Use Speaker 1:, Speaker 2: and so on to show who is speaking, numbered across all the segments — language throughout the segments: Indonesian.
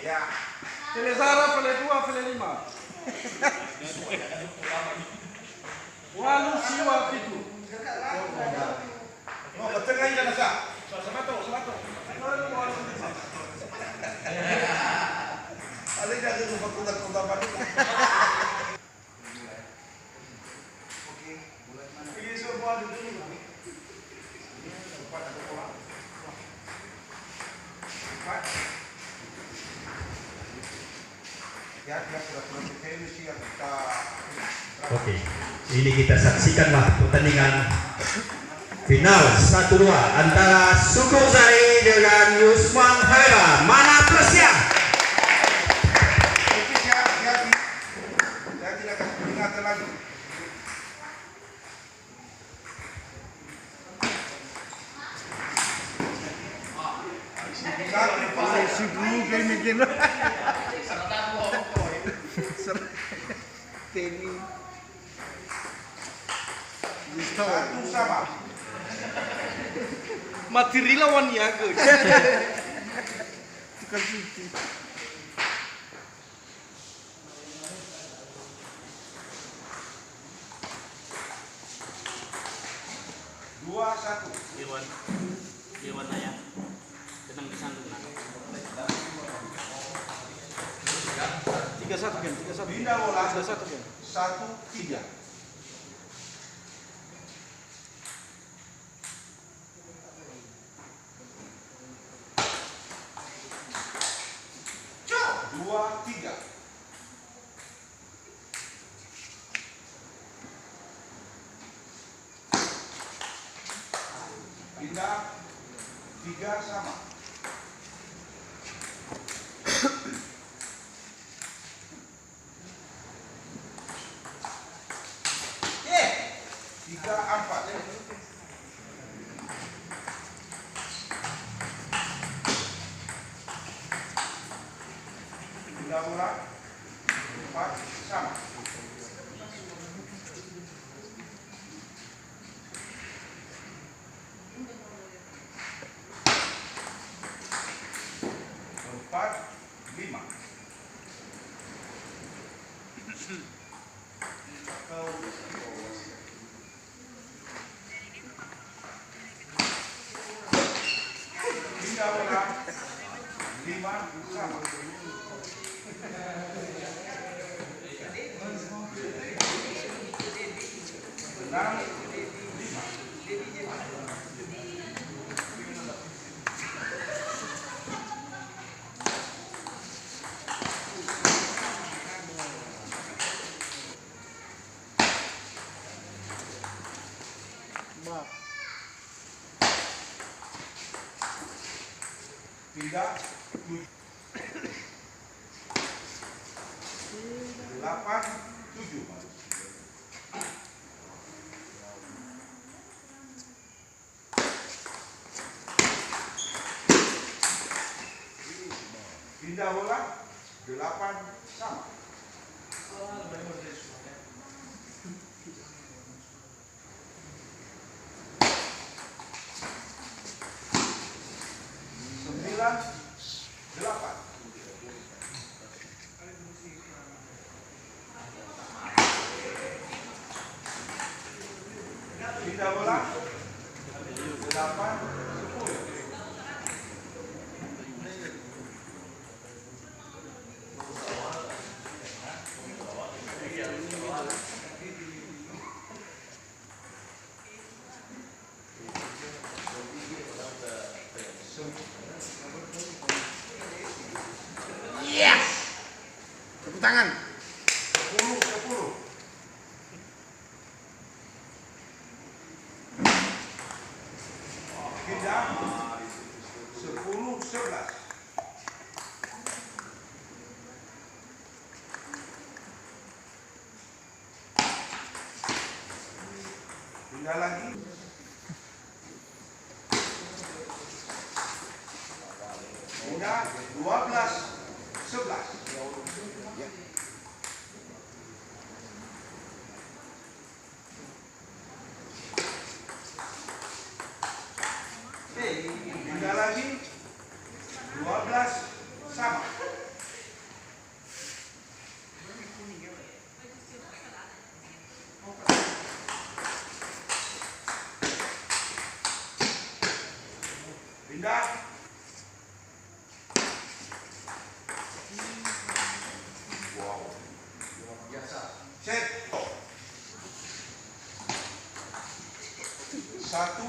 Speaker 1: Ya.
Speaker 2: File Zara, file 2, file 5. Walu siwa pitu.
Speaker 1: Oh, betul kan ya nasa?
Speaker 2: Sabato.
Speaker 1: Ada jadi lupa kuda padu. Oke, bulan mana? Ini semua dulu.
Speaker 3: Oke, ini kita saksikanlah pertandingan final 1-2 antara Sukozai dengan Yusman Haira. Mana plusnya?
Speaker 1: Saya tidak kasih peringatan lagi. Satu sama.
Speaker 2: Materi lawan niaga.
Speaker 4: Tukar cuti.
Speaker 1: Dua satu.
Speaker 5: Dewan ayah tenang di sana.
Speaker 2: 3-1 kan, 3-1.
Speaker 1: Pindah bola.
Speaker 2: 3-1 kan.
Speaker 1: 1-3. Dua tiga. Pindah 3 sama. Tiga empat. Pindah bola 4 sama. Empat lima. Pindah bola 5 sama. Enam 5. Pindah 7. 8 7. Pindah bola 8 sama. Sembilan 8. Pindah bola 8 10.
Speaker 4: Tepuk tangan.
Speaker 1: 10 10. Pindah 10 11. Pindah lagi. Pindah 12 11. Pindah lagi 12 sama. 1-0.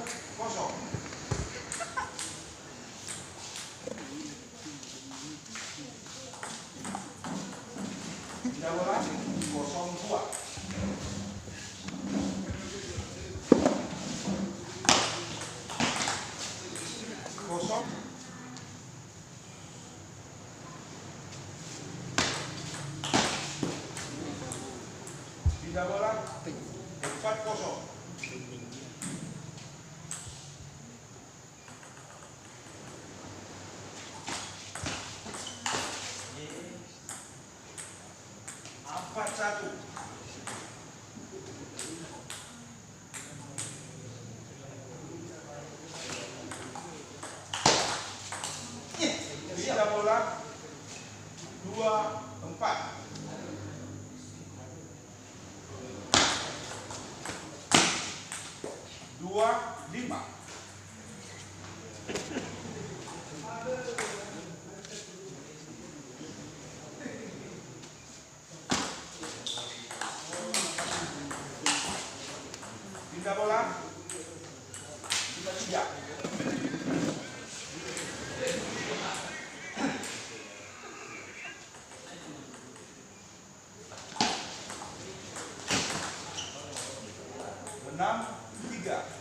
Speaker 1: Pindah bola 0-2. Kosong. Pindah bola 4-0. Empat satu. Pindah bola 2-4. Dua lima. Pindah bola 3-3. Enam 3.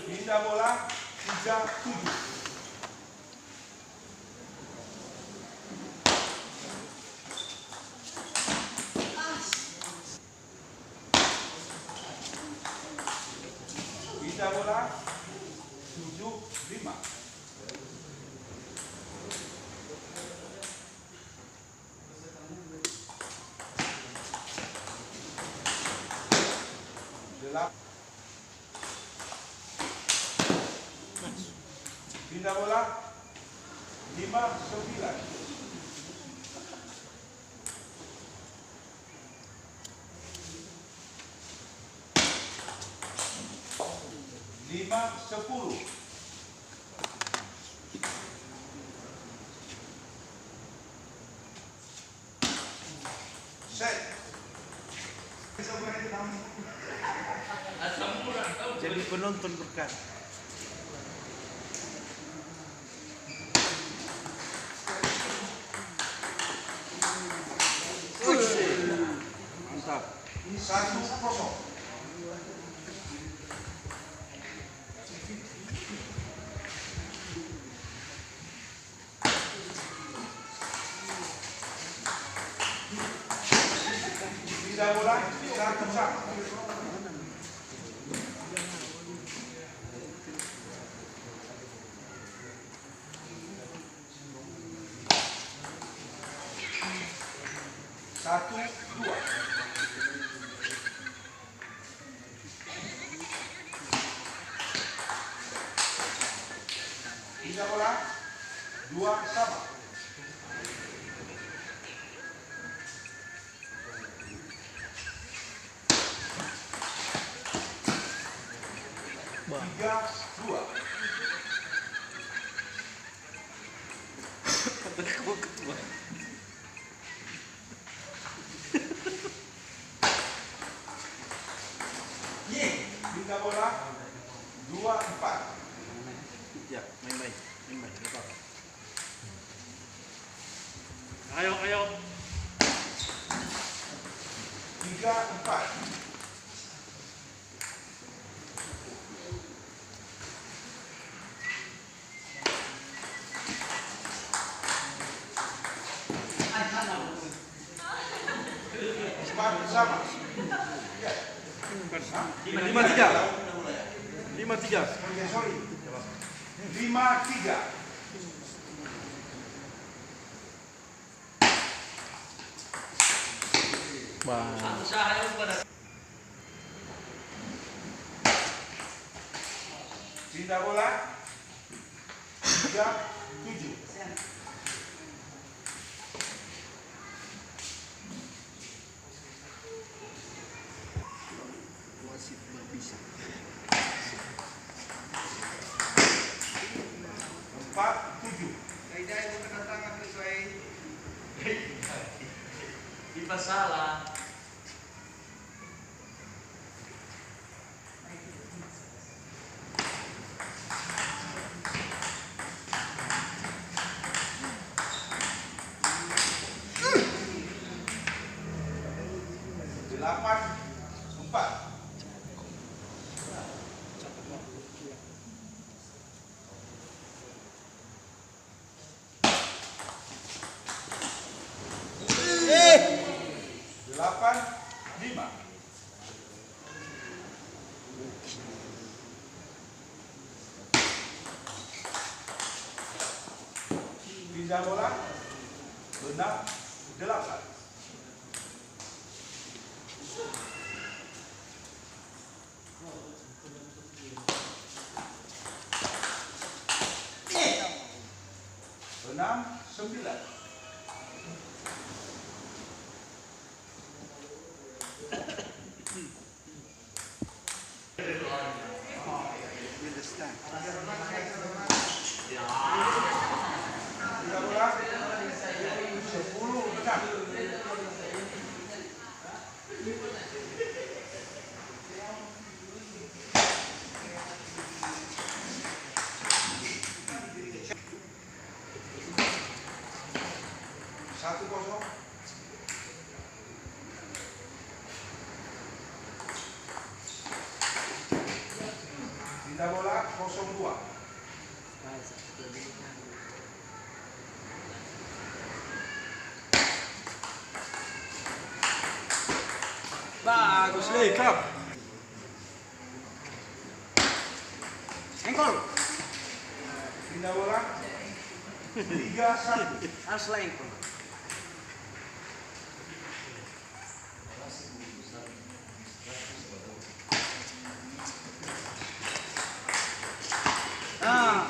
Speaker 1: Pindah bola 3-7. Pindah bola 7-5. Pindah bola 5-9. Lima 10. Set.
Speaker 2: Jadi penonton berkat. Mantap.
Speaker 1: 1-0. Pindah bola 1-1. Satu, dua. Pindah bola 2-sama. Tiga, dua. Pindah bola 2-4.
Speaker 2: Ya, main-main, enggak apa-apa.
Speaker 5: Ayo, ayo.
Speaker 1: 3-4. Empat sama. Ya.
Speaker 2: 5-3. 5-3.
Speaker 1: Oke, sorry. 5-3. Pindah bola 3-7.
Speaker 4: Wasit berpisah.
Speaker 5: Dimas salah.
Speaker 1: Delapan, empat. Delapan, lima. Pindah bola. Enam, delapan. Enam, sembilan. Tiga bola. 10, enam. Satu kosong. Pindah bola 02.
Speaker 2: Bagus, Kap.
Speaker 4: Engkol.
Speaker 1: Pindah bola 31.
Speaker 4: Harus lah engkol. Ah.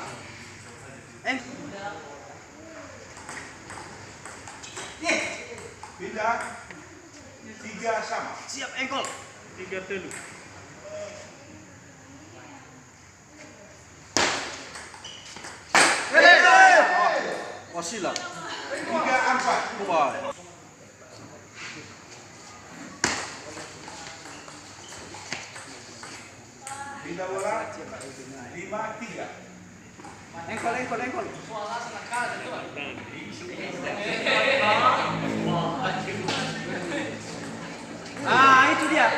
Speaker 1: Pindah 3 sama.
Speaker 4: Siap engkol.
Speaker 5: 3-3.
Speaker 2: Wasila.
Speaker 1: 3-4.
Speaker 2: Wah.
Speaker 1: Pindah bola 5-3.
Speaker 4: Engkol. Ah, itu dia.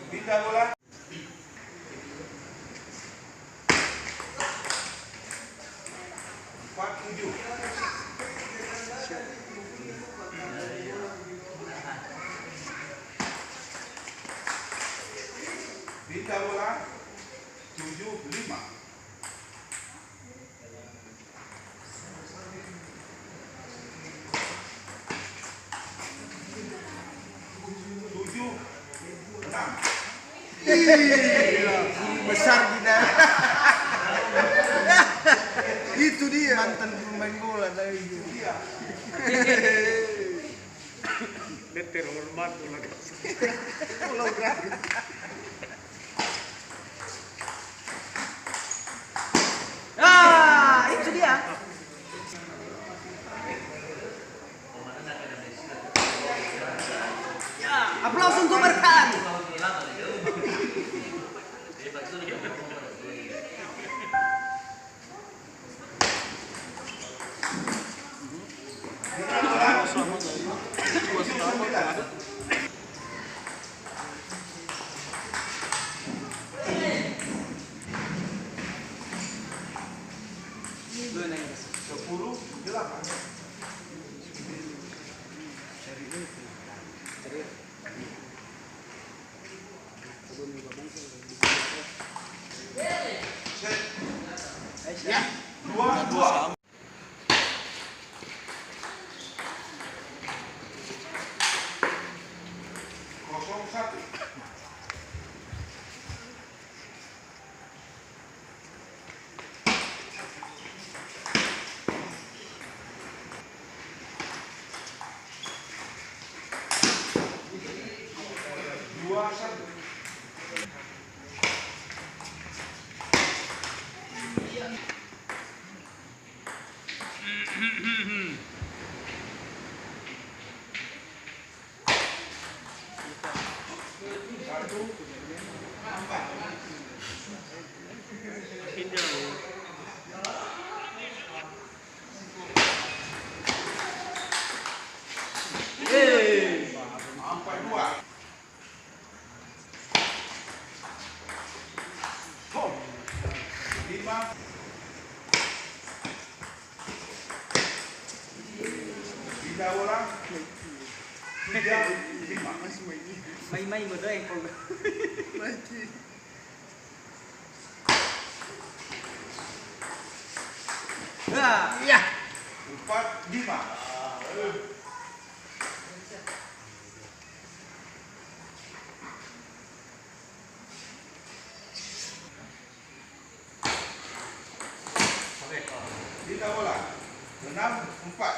Speaker 1: Pindah bola 4-7. Pindah bola 7-5. Tujuh, enam.
Speaker 4: Besar kita. Itu dia mantan pemain bola dari itu.
Speaker 1: Iya.
Speaker 5: Terhormat bola.
Speaker 4: Pulau Gratis. Ah, itu dia. Ya, aplaus untuk Berkan.
Speaker 1: Sepuluh, delapan.
Speaker 4: Ya.
Speaker 1: Dua. 0-1. Dua, 1.
Speaker 5: Makin jauh.
Speaker 1: Empat dua. Lima. Tiga orang. Tiga, lima.
Speaker 2: May mo doon. Ya.
Speaker 1: Empat, lima. Tiga bola. Enam, empat.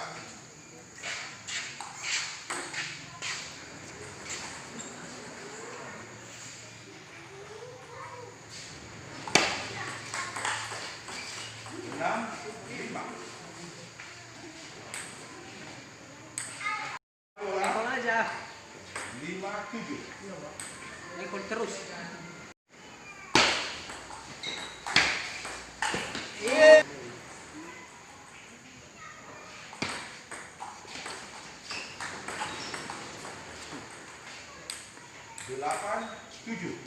Speaker 1: Enam, lima. Bola.
Speaker 2: Ekol aja.
Speaker 1: Lima, tujuh.
Speaker 2: Ekol terus.
Speaker 1: Delapan, tujuh.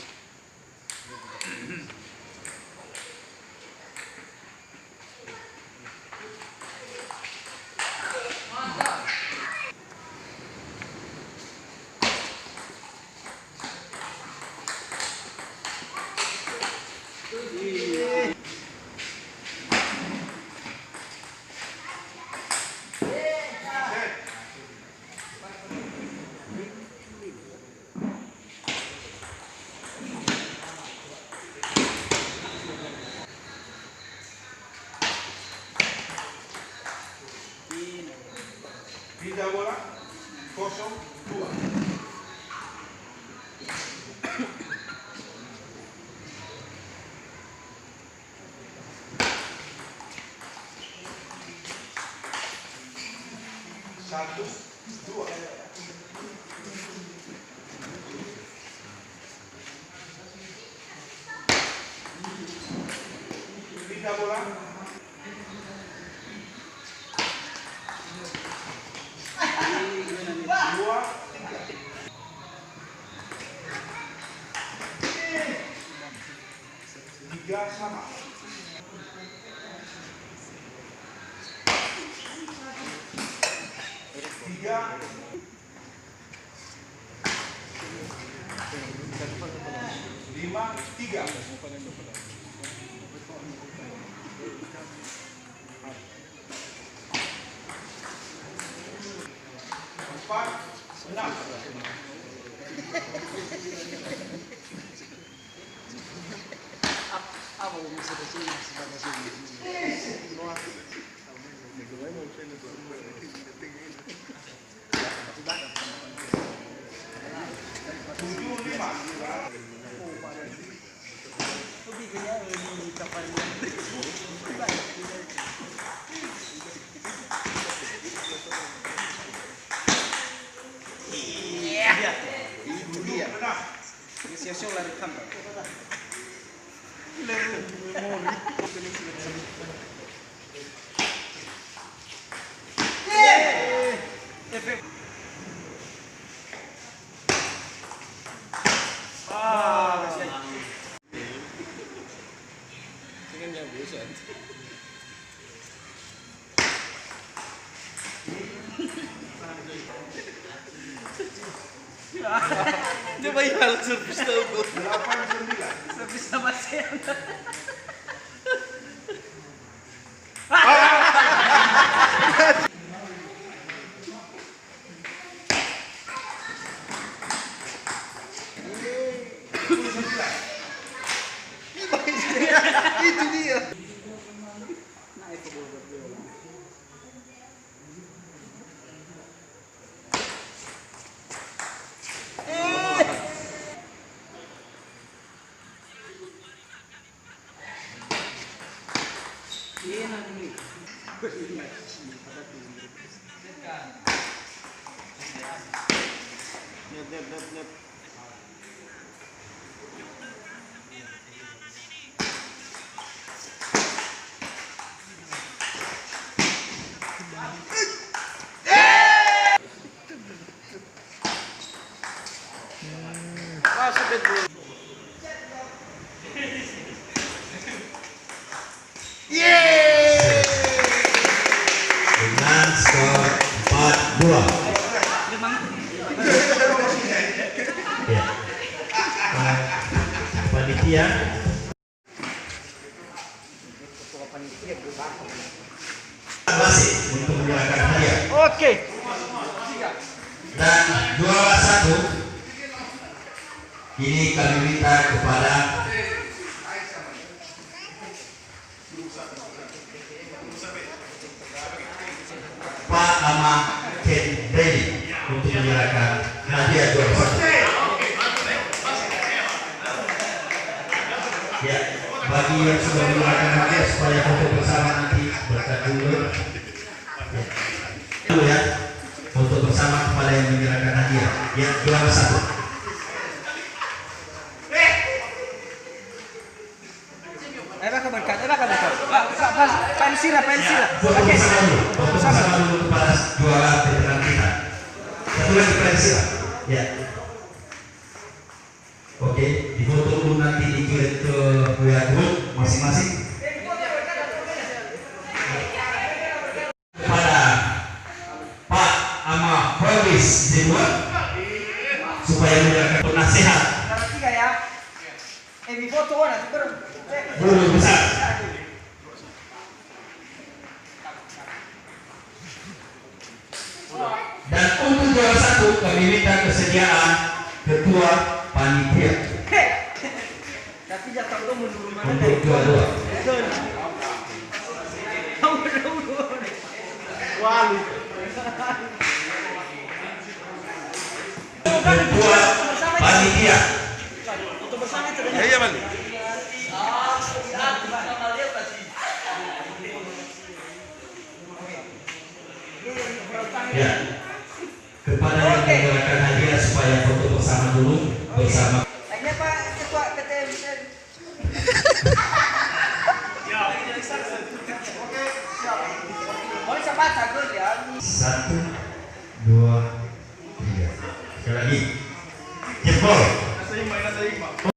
Speaker 1: Tiga bola, kosong, dua. Satu, dua. Tiga bola. Dua, tiga. Tiga sama. Tiga. Lima, tiga. Empat, enam.
Speaker 2: Apa yang bisa kesini sebagai sini?
Speaker 1: Tujuh, lima.
Speaker 2: Lebih kaya di kapal. Iya. Itu dia.
Speaker 1: Enam.
Speaker 2: Siap-siap lari kamera.
Speaker 4: Dia bayar servis tahu.
Speaker 1: Delapan, sembilan.
Speaker 2: Servis sama saya.
Speaker 4: Itu dia.
Speaker 2: Iya nanti.
Speaker 4: Lihat. Masuk bed bro.
Speaker 3: Dengan skor 4-2. Ya. Panitia masih untuk menyerahkan hadiah.
Speaker 4: Oke.
Speaker 3: Dan juara 1 ini kami minta kepada Pak Ama Ken Reni untuk menyerahkan hadiah juara 1. Ya, bagi yang sudah menyerahkan hadiah supaya foto bersama nanti berkat dulu. Ya. Dulu ya, foto bersama kepada yang menyerahkan hadiah. Ya, juara 1.
Speaker 4: Pensila.
Speaker 3: Foto bersama dulu. Foto bersama dulu kepada juara veteran kita. Satu lagi pensil. Ya. Oke, di foto dulu nanti dikirim ke WA group masing-masing. Kepada Pak Ama Fawis Dewa supaya menyerahkan penasihat. Guru besar. Dan untuk juara 1 kami minta kesediaan ketua panitia.
Speaker 4: Tapi jatuh itu mundur mana
Speaker 3: Untuk juara 2.
Speaker 4: Walu.
Speaker 3: Ketua panitia.
Speaker 4: Iya balik.
Speaker 3: Ya. Kepada yang menyerahkan hadiah supaya foto bersama dulu bersama.
Speaker 4: Hanya Pak Ketua KTM. Mau cepat takut ya.
Speaker 3: 1, 2, 3. Sekali lagi. Jempol.